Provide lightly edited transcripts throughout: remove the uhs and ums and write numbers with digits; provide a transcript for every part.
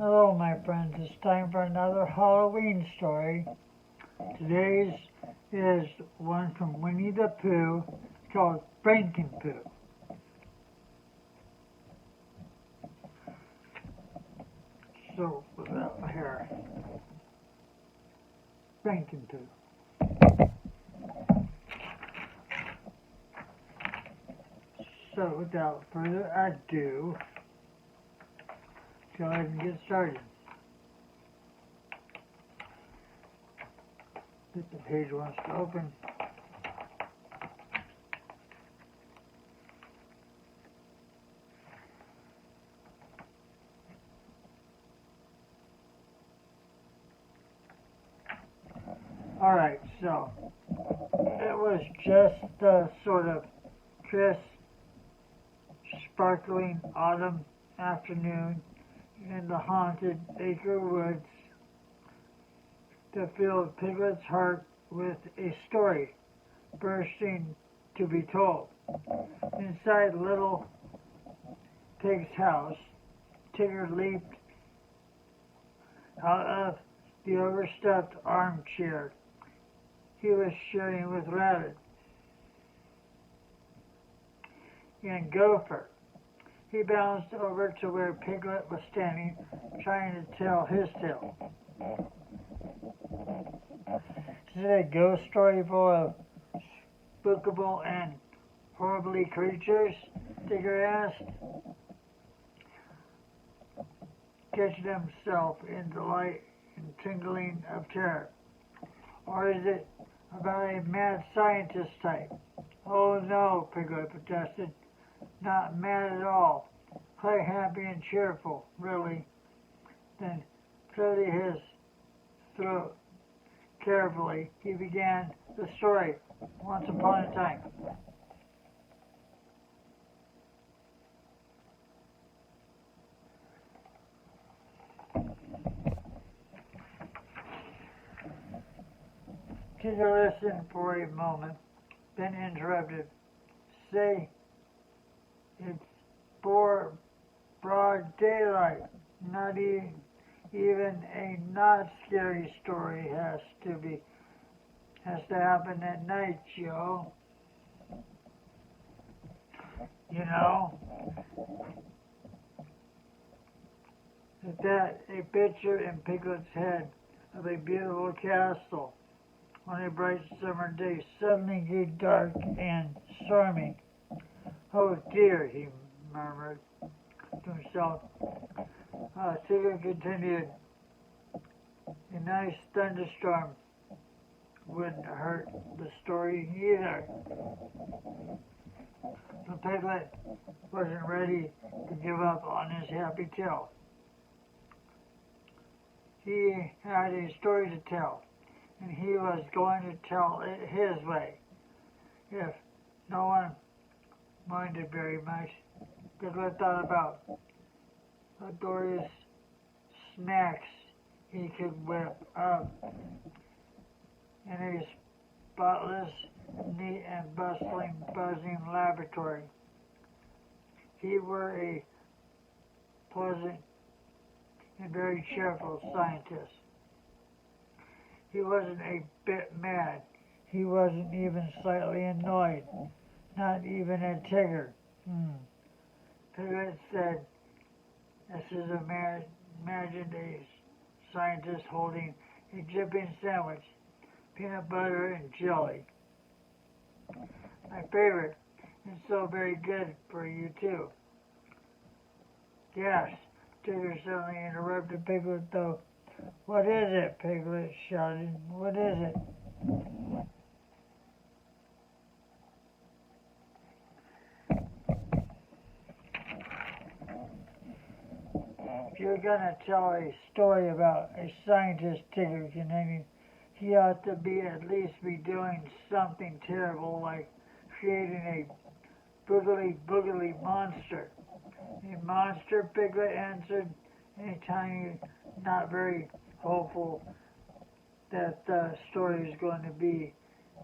Hello, my friends. It's time for another Halloween story. Today's is one from Winnie the Pooh called FrankenPooh. So, without here, FrankenPooh. So, without further ado, go ahead and get started. If the page wants to open. Alright, so it was just a sort of crisp, sparkling autumn afternoon in the haunted acre woods that filled Piglet's heart with a story bursting to be told. Inside Little Pig's house, Tigger leaped out of the overstuffed armchair he was sharing with Rabbit and Gopher. He bounced over to where Piglet was standing, trying to tell his tale. Is it a ghost story full of spookable and horribly creatures? Tigger asked, catching himself in delight and tingling of terror. Or is it about a mad scientist type? Oh no, Piglet protested. Not mad at all. Quite happy and cheerful, really. Then, clearing his throat carefully, he began the story. Once upon a time. Tigger listened for a moment, then interrupted. Say, it's broad daylight. Not even a not scary story has to happen at night, Joe. You know, is that a picture in Piglet's head of a beautiful castle on a bright summer day suddenly grew dark and stormy. Oh dear, he murmured to himself. Tigger continued, a nice thunderstorm wouldn't hurt the story either. But Piglet wasn't ready to give up on his happy tale. He had a story to tell, and he was going to tell it his way. If no one minded very much, Piglet thought about glorious snacks he could whip up in a spotless, neat and bustling, buzzing laboratory. He were a pleasant and very cheerful scientist. He wasn't a bit mad. He wasn't even slightly annoyed. Not even at Tigger. Piglet said, this is imagined a scientist holding a dripping sandwich, peanut butter and jelly. My favorite, and so very good for you too. Yes, Tigger suddenly interrupted Piglet though. What is it? Piglet shouted. What is it? If you're gonna tell a story about a scientist, Tigger continued, he ought to at least be doing something terrible like creating a boogly monster. A monster, Piglet answered, a tiny, not very hopeful that the story is going to be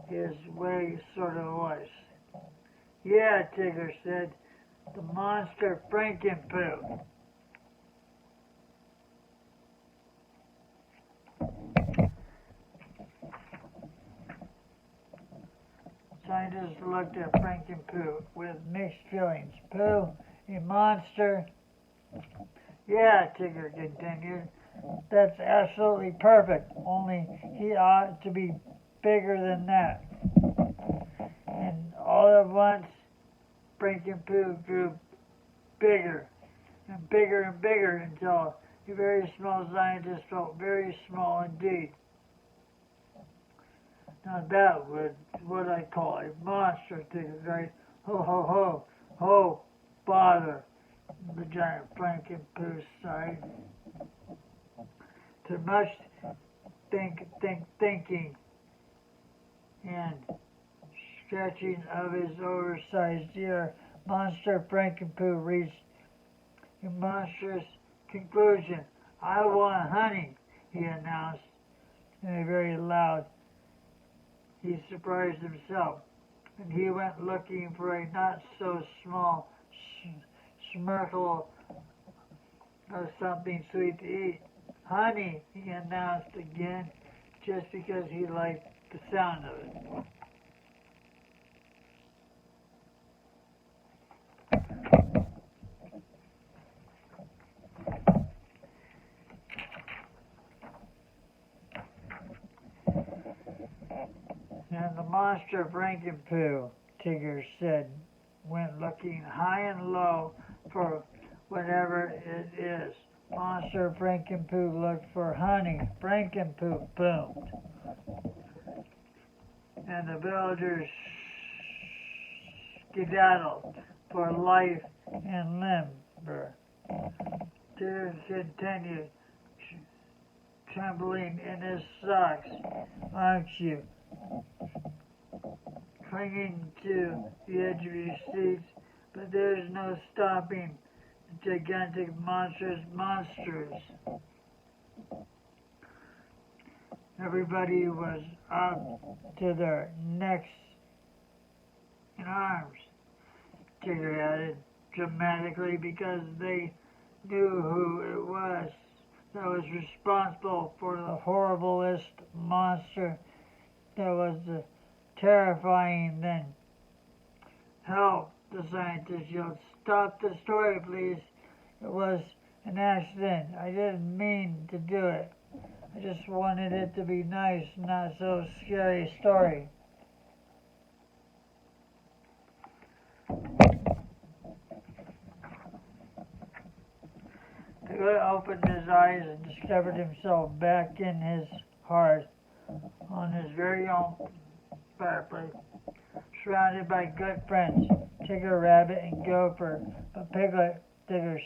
his way sort of voice. Yeah, Tigger said, the monster FrankenPooh. looked at FrankenPooh with mixed feelings. Pooh, a monster? Yeah, Tigger continued. That's absolutely perfect, only he ought to be bigger than that. And all at once, FrankenPooh grew bigger and bigger and bigger until a very small scientist felt very small indeed. Now that was what I call a monster, right? Ho, ho, ho, ho, bother, the giant FrankenPooh sighed. Too much thinking, and stretching of his oversized ear, monster FrankenPooh reached a monstrous conclusion. I want honey, he announced in a very loud. He surprised himself, and he went looking for a not-so-small smirkle of something sweet to eat. Honey, he announced again, just because he liked the sound of it. And the monster FrankenPooh, Tigger said, went looking high and low for whatever it is. Monster FrankenPooh looked for honey. FrankenPooh boomed. And the villagers skedaddled for life and limber. Tigger continued, trembling in his socks. Aren't you? Clinging to the edge of your seats, but there's no stopping the gigantic monsters. Everybody was up to their necks in arms, Tigger added dramatically, because they knew who it was that was responsible for the horriblest monster that was terrifying then. Help, the scientist yelled. Stop the story, please. It was an accident. I didn't mean to do it. I just wanted it to be nice, not so scary story. The guy opened his eyes and discovered himself back in his heart on his very own fireplace, surrounded by good friends, Tigger, Rabbit, and Gopher. But Piglet, Tigger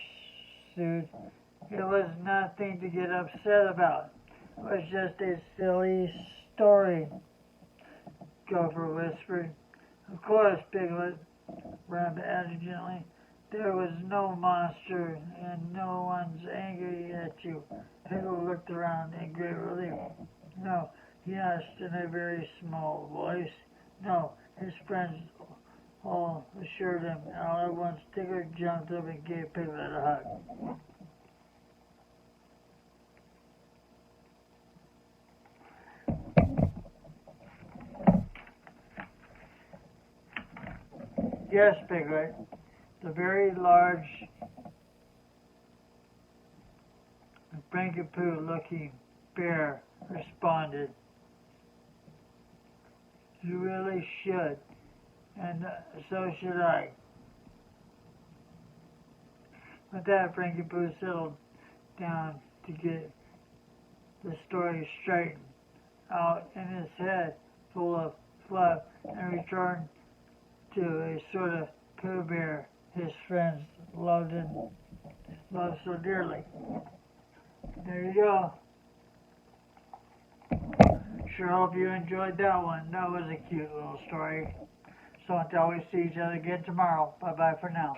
soothed, it was nothing to get upset about. It was just a silly story, Gopher whispered. Of course, Piglet, Rabbit added gently. There was no monster, and no one's angry at you. Piglet looked around in great relief. No, he asked in a very small voice. No, his friends all assured him. All at once, Tigger jumped up and gave Piglet a hug. Yes, Piglet, the very large FrankenPooh-looking bear responded. You really should, and so should I. With that, FrankenPooh settled down to get the story straightened out in his head full of fluff and returned to a sort of Pooh Bear his friends loved so dearly. There you go. Sure hope you enjoyed that one. That was a cute little story. So until we see each other again tomorrow, bye-bye for now.